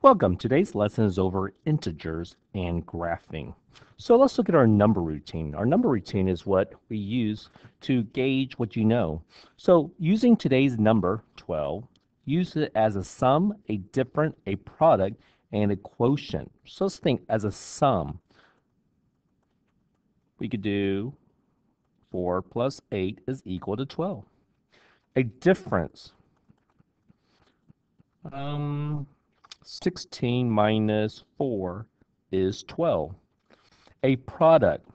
Welcome. Today's lesson is over integers and graphing. So let's look at our number routine. Our number routine is what we use to gauge what you know. So using today's number, 12, use it as a sum, a different, a product, and a quotient. So let's think as a sum. We could do 4 plus 8 is equal to 12. A difference. Um, 16 minus 4 is 12. A product,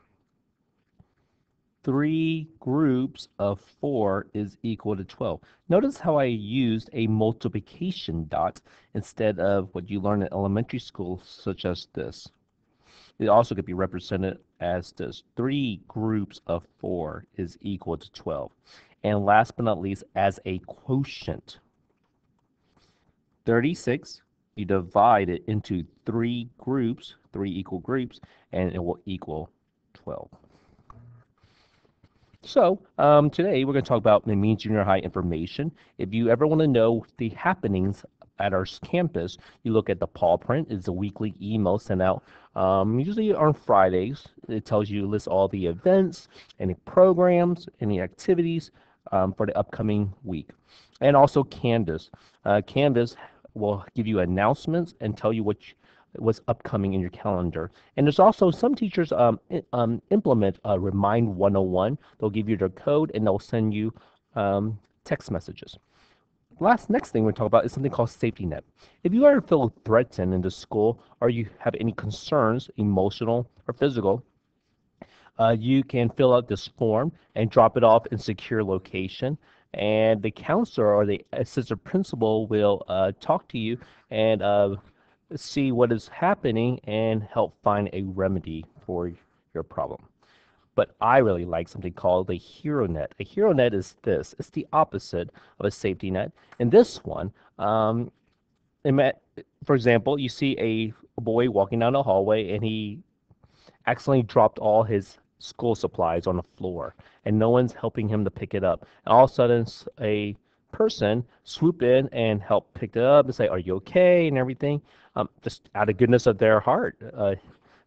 3 groups of 4 is equal to 12. Notice how I used a multiplication dot instead of what you learn in elementary school, such as this. It also could be represented as this. 3 groups of 4 is equal to 12. And last but not least, as a quotient. 36, you divide it into 3 groups, 3 equal groups, and it will equal 12. So today we're going to talk about the mean junior high information. If you ever want to know the happenings at our campus, you look at the paw print. It's a weekly email sent out usually on Fridays. It tells you, lists all the events, any programs, any activities for the upcoming week. And also Canvas. Canvas will give you announcements and tell you what's upcoming in your calendar. And there's also some teachers implement Remind 101. They'll give you their code and they'll send you text messages. Next thing we're talking about is something called safety net. If you ever feel threatened in the school or you have any concerns, emotional or physical, you can fill out this form and drop it off in secure location. And the counselor or the assistant principal will talk to you and see what is happening and help find a remedy for your problem. But I really like something called a hero net. A hero net is this. It's the opposite of a safety net. In this one, for example, you see a boy walking down the hallway and he accidentally dropped all his school supplies on the floor and no one's helping him to pick it up. And all of a sudden, a person swoop in and help pick it up and say, "Are you okay?" and everything, just out of goodness of their heart.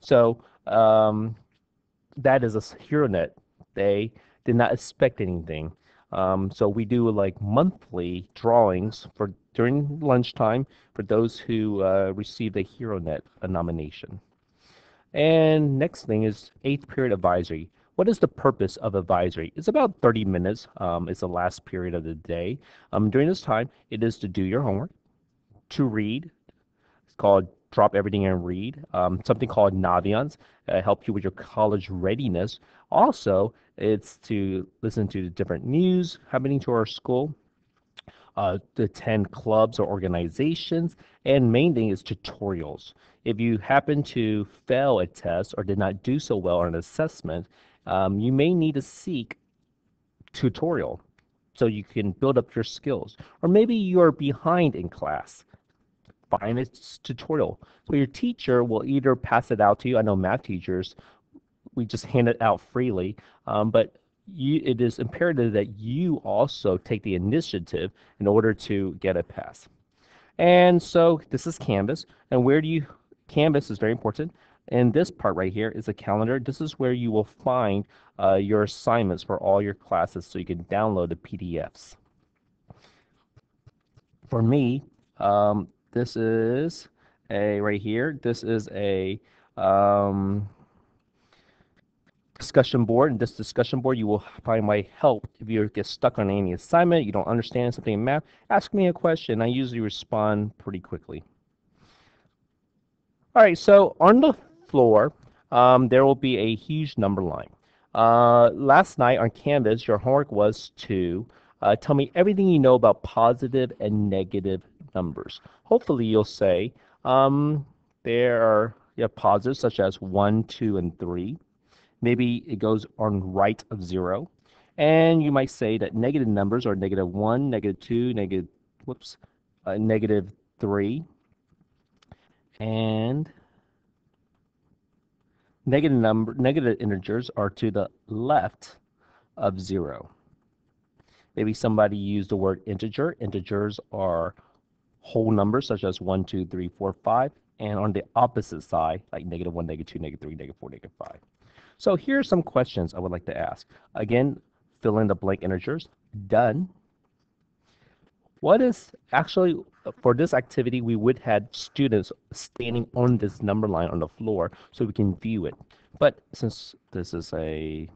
So that is a hero net. They did not expect anything. So we do like monthly drawings for during lunchtime for those who received a hero net nomination. And next thing is eighth period advisory. What is the purpose of advisory? It's about 30 minutes. It's the last period of the day. During this time, it is to do your homework, to read. It's called Drop Everything and Read. Something called Naviance, help you with your college readiness. Also, it's to listen to the different news happening to our school, to attend clubs or organizations, and main thing is tutorials. If you happen to fail a test or did not do so well on an assessment, you may need to seek tutorial so you can build up your skills. Or maybe you're behind in class. Find a tutorial. So your teacher will either pass it out to you. I know math teachers, we just hand it out freely, but it is imperative that you also take the initiative in order to get a pass. And so this is Canvas. And Canvas is very important. And this part right here is a calendar. This is where you will find your assignments for all your classes so you can download the PDFs. For me, this is right here. This is a discussion board. In this discussion board, you will find my help. If you get stuck on any assignment, you don't understand something in math, ask me a question. I usually respond pretty quickly. All right, so on the floor, there will be a huge number line. Last night on Canvas, your homework was to tell me everything you know about positive and negative numbers. Hopefully, you'll say there are positives such as 1, 2, and 3. Maybe it goes on right of 0. And you might say that negative numbers are negative 1, negative 2, negative 3. And negative integers are to the left of 0. Maybe somebody used the word integer. Integers are whole numbers such as 1, 2, 3, 4, 5, and on the opposite side, like -1, -2, -3, -4, -5. So here are some questions I would like to ask. Again, fill in the blank integers. Done. What is actually, for this activity, we would have students standing on this number line on the floor so we can view it. But since this is a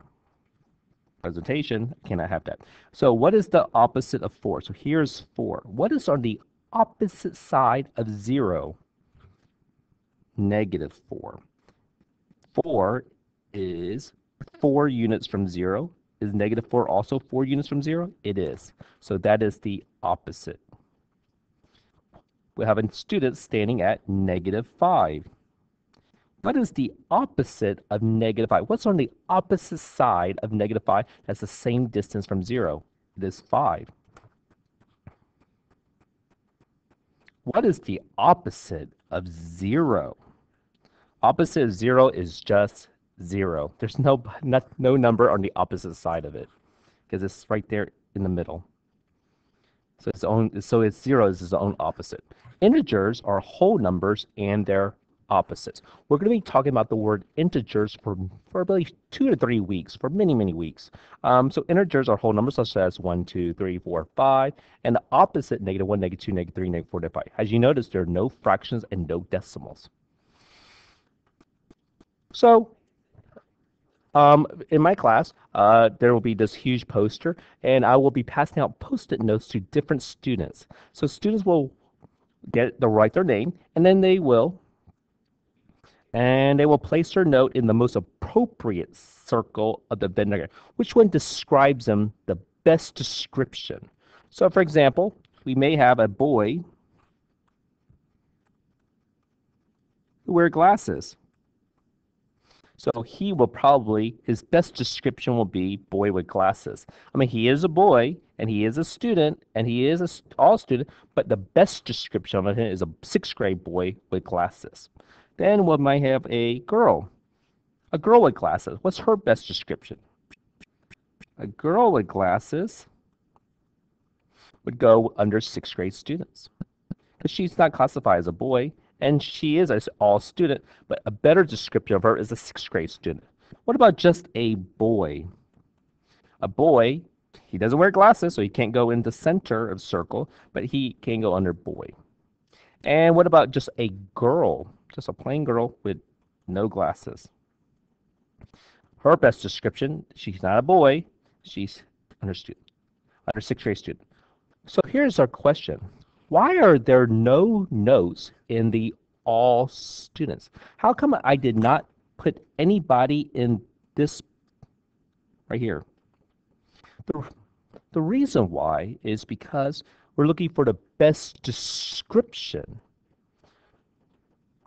presentation, I cannot have that. So what is the opposite of 4? So here's 4. What is on the opposite side of 0? -4. 4 is 4 units from 0. Is -4 also 4 units from 0? It is. So that is the opposite. We have a student standing at -5. What is the opposite of -5? What's on the opposite side of -5 that's the same distance from 0? It is 5. What is the opposite of 0? Opposite of 0 is just 0. There's no number on the opposite side of it because it's right there in the middle. So it's 0 is its own opposite. Integers are whole numbers and their opposites. We're going to be talking about the word integers for probably 2 to 3 weeks, for many, many weeks. So integers are whole numbers such as 1, 2, 3, 4, 5, and the opposite, -1, -2, -3, -4, -5. As you notice, there are no fractions and no decimals. So in my class, there will be this huge poster, and I will be passing out Post-it notes to different students. So students will they'll write their name, and then they will place their note in the most appropriate circle of the Venn diagram. Which one describes them the best description? So for example, we may have a boy who wears glasses. So he will probably, his best description will be boy with glasses. I mean, he is a boy, and he is a student, and he is an all student, but the best description of him is a 6th grade boy with glasses. Then we might have a girl with glasses. What's her best description? A girl with glasses would go under 6th grade students because she's not classified as a boy, and she is an all student, but a better description of her is a 6th grade student. What about just a boy? A boy, he doesn't wear glasses, so he can't go in the center of the circle, but he can go under boy. And what about just a girl? Just a plain girl with no glasses. Her best description, she's not a boy, she's under 6th grade student. So here's our question. Why are there no notes in the all students? How come I did not put anybody in this right here? The reason why is because we're looking for the best description.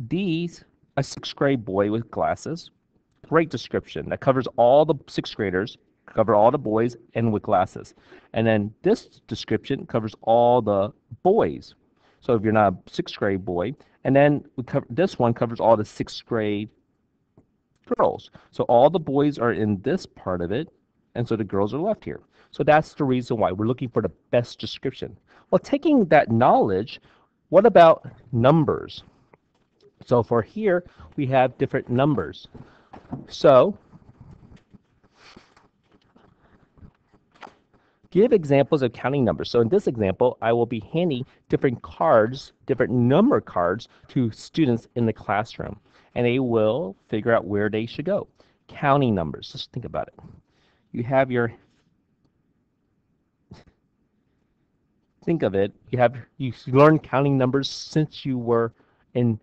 These, a 6th grade boy with glasses, great description. That covers all the 6th graders, cover all the boys and with glasses. And then this description covers all the boys. So if you're not a 6th grade boy, and then this one covers all the 6th grade girls. So all the boys are in this part of it, and so the girls are left here. So that's the reason why we're looking for the best description. Well, taking that knowledge, what about numbers? So for here, we have different numbers. So give examples of counting numbers. So in this example, I will be handing different cards, different number cards to students in the classroom, and they will figure out where they should go. Counting numbers, just think about it. You have your, think of it, you learn counting numbers since you were in,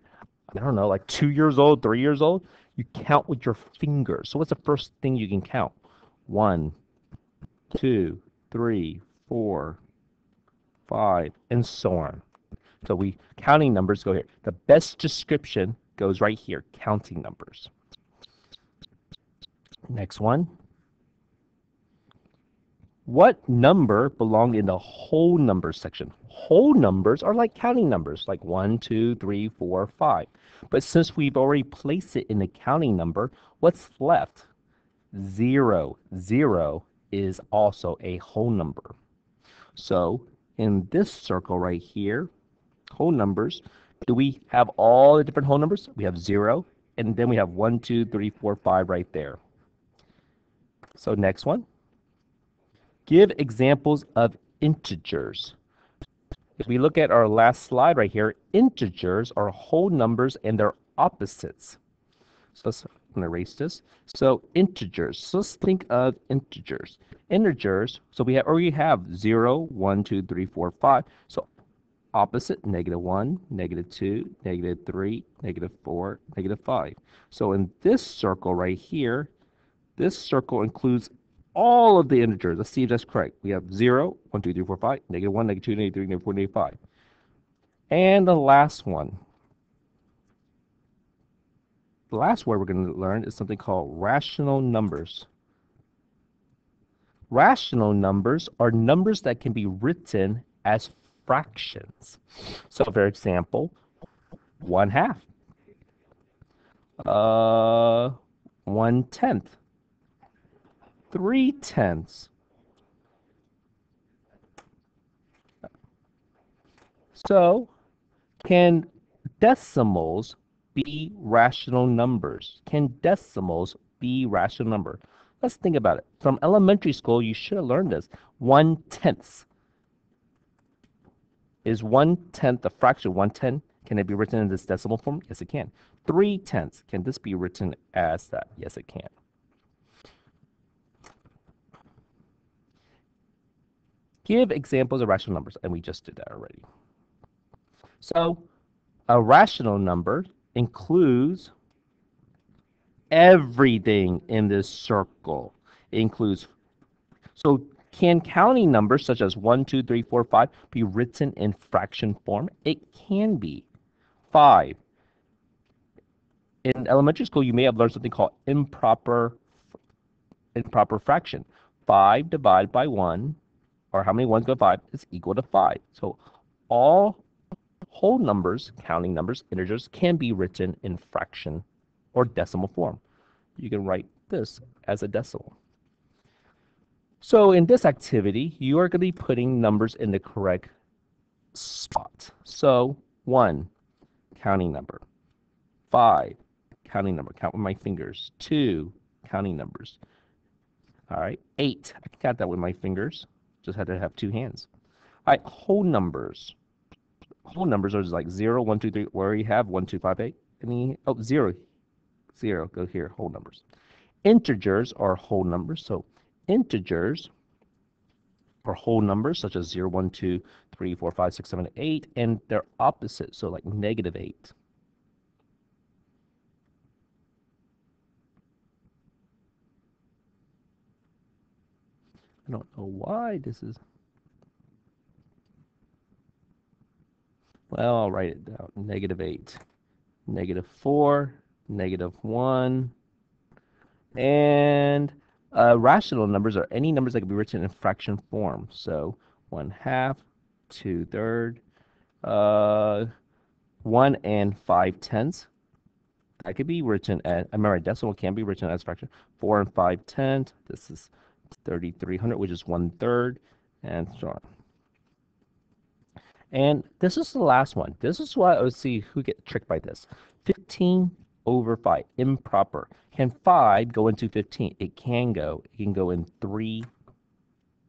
I don't know, like 2 years old, 3 years old. You count with your fingers. So what's the first thing you can count? 1, 2, 3, 4, 5, and so on. So counting numbers go here. The best description goes right here, counting numbers. Next one. What number belonged in the whole numbers section? Whole numbers are like counting numbers, like 1, 2, 3, 4, 5. But since we've already placed it in the counting number, what's left? 0. 0 is also a whole number. So in this circle right here, whole numbers, do we have all the different whole numbers? We have 0, and then we have 1, 2, 3, 4, 5 right there. So next one. Give examples of integers. If we look at our last slide right here, integers are whole numbers and their opposites. So I'm going to erase this. So integers. So let's think of integers. Integers, so we already have 0, 1, 2, 3, 4, 5. So opposite, -1, -2, -3, -4, -5. So in this circle right here, this circle includes all of the integers. Let's see if that's correct. We have 0, 1, 2, 3, 4, 5, -1, -2, -3, -4, -5. And the last one. The last word we're going to learn is something called rational numbers. Rational numbers are numbers that can be written as fractions. So for example, 1/2, 1/10, 3/10. So can decimals be rational numbers? Can decimals be rational number? Let's think about it. From elementary school, you should have learned this. 1/10. Is 1/10 a fraction? 1/10, can it be written in this decimal form? Yes, it can. 3/10, can this be written as that? Yes, it can. Give examples of rational numbers, and we just did that already. So a rational number includes everything in this circle. It includes, so can counting numbers such as 1, 2, 3, 4, 5 be written in fraction form? It can be. 5. In elementary school, you may have learned something called improper fraction. 5 divided by 1, or how many 1s go 5, is equal to 5. So all whole numbers, counting numbers, integers, can be written in fraction or decimal form. You can write this as a decimal. So in this activity, you are going to be putting numbers in the correct spot. So 1, counting number. 5, counting number. Count with my fingers. 2, counting numbers. All right, 8. I can count that with my fingers. Just had to have 2 hands. All right, whole numbers. Whole numbers are just like 0, 1, 2, 3. Where you have 1, 2, 5, 8. Any? Oh, 0. 0. Go here. Whole numbers. Integers are whole numbers. So integers are whole numbers such as 0, 1, 2, 3, 4, 5, 6, 7, 8, and they're opposite. So like -8. I don't know why this is. Well, I'll write it down. -8, -4, -1, and rational numbers are any numbers that can be written in fraction form. So 1/2, 2/3, 1 and 5/10. That could be written as, I remember, decimal can be written as fraction. 4 and 5/10. This is 3,300, which is 1/3, and so on. And this is the last one. This is why I would see who get tricked by this. 15 over 5, improper. Can 5 go into 15? It can go. It can go in 3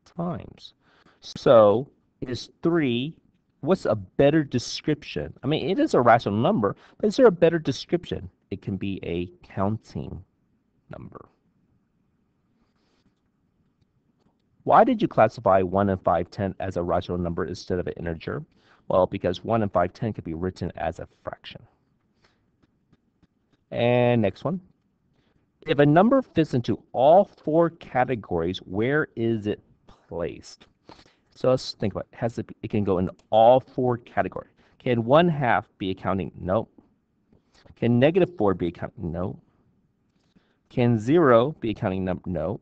times. So is 3, what's a better description? I mean, it is a rational number, but is there a better description? It can be a counting number. Why did you classify 1 and 5/10 as a rational number instead of an integer? Well, because 1 and 5/10 could be written as a fraction. And next one. If a number fits into all 4 categories, where is it placed? So let's think about it. It can go in all 4 categories. Can 1/2 be a counting? No. Can -4 be a counting? No. Can 0 be a counting number? No.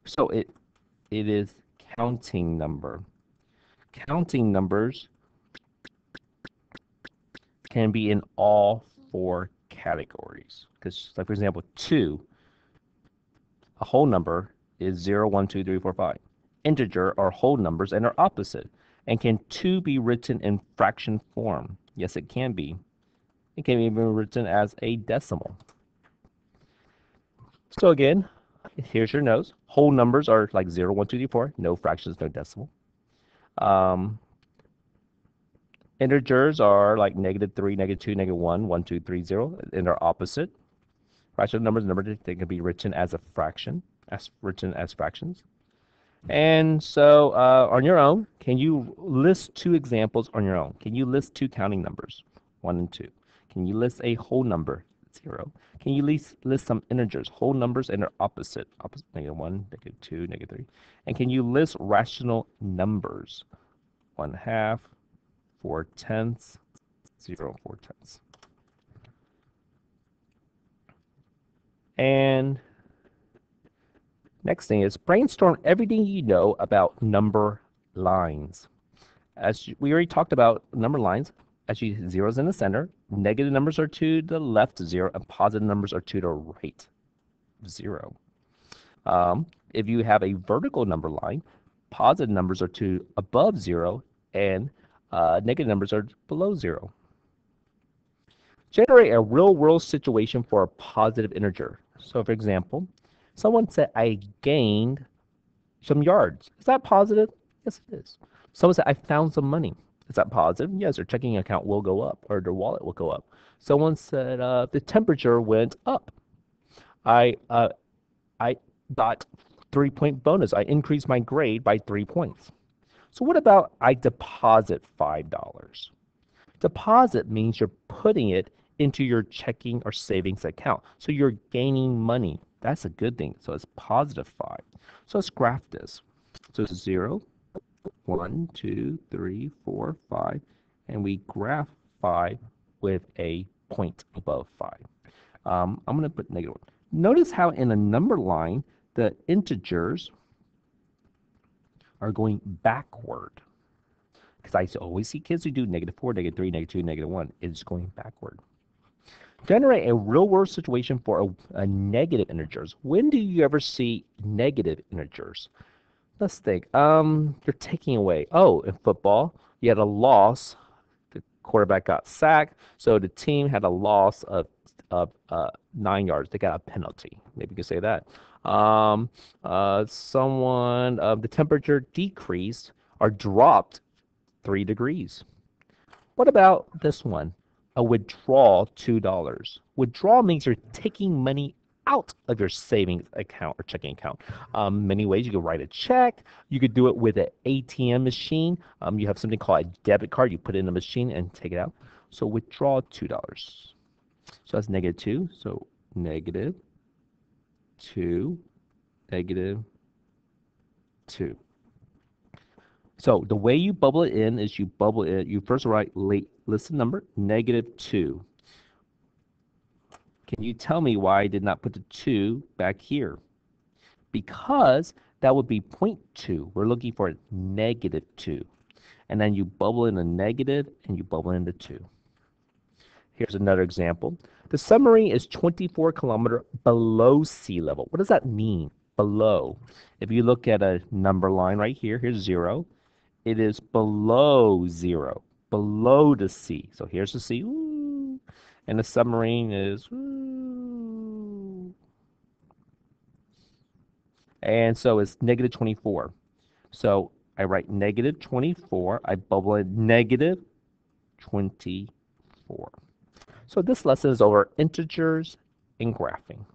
So it is counting number. Counting numbers can be in all 4 categories. Because, like for example, 2, a whole number is 0, 1, 2, 3, 4, 5. Integer are whole numbers and are opposite. And can 2 be written in fraction form? Yes, it can be. It can be even written as a decimal. So again, here's your notes. Whole numbers are like 0, 1, 2, 3, 4. No fractions, no decimal. Um, Integers are like -3, -2, -1, 1, 2, 3, 0, and they're opposite. Rational numbers, they can be written as a fraction, as written as fractions. And so on your own, can you list 2 examples on your own? Can you list 2 counting numbers, 1 and 2? Can you list a whole number, 0? Can you list some integers, whole numbers and their opposite, -1, -2, -3? And can you list rational numbers, 1/2, 4/10, 0, 4/10? And next thing is brainstorm everything you know about number lines. We already talked about number lines, as you zeros in the center, negative numbers are to the left of 0, and positive numbers are to the right of 0. If you have a vertical number line, positive numbers are to above 0, and negative numbers are below 0. Generate a real-world situation for a positive integer. So, for example, someone said, I gained some yards. Is that positive? Yes, it is. Someone said, I found some money. Is that positive? Yes, their checking account will go up, or their wallet will go up. Someone said, the temperature went up. I I got 3-point bonus. I increased my grade by 3 points. So what about I deposit $5? Deposit means you're putting it into your checking or savings account. So you're gaining money. That's a good thing. So it's +5. So let's graph this. So it's 0, 1, 2, 3, 4, 5, and we graph 5 with a point above 5. I'm going to put -1. Notice how in a number line, the integers are going backward. Because I always see kids who do -4, -3, -2, -1. It's going backward. Generate a real-world situation for a negative integers. When do you ever see negative integers? Let's think. You're taking away. Oh, in football, you had a loss. The quarterback got sacked, so the team had a loss of 9 yards. They got a penalty. Maybe you could say that. The temperature decreased or dropped 3 degrees. What about this one? A withdrawal, $2. Withdrawal means you're taking money out of your savings account or checking account. Many ways you could write a check. You could do it with an ATM machine. You have something called a debit card. You put it in a machine and take it out. So withdraw $2. So that's -2. So -2, -2. So the way you bubble it in is you bubble it. You first write list the number -2. Can you tell me why I did not put the 2 back here? Because that would be 0.2. We're looking for -2. And then you bubble in a negative and you bubble in the 2. Here's another example. The submarine is 24 kilometers below sea level. What does that mean? Below. If you look at a number line right here, here's 0. It is below 0, below the sea. So here's the sea, ooh, and the submarine is, ooh. And so it's -24. So I write -24. I bubble in -24. So this lesson is over integers and graphing.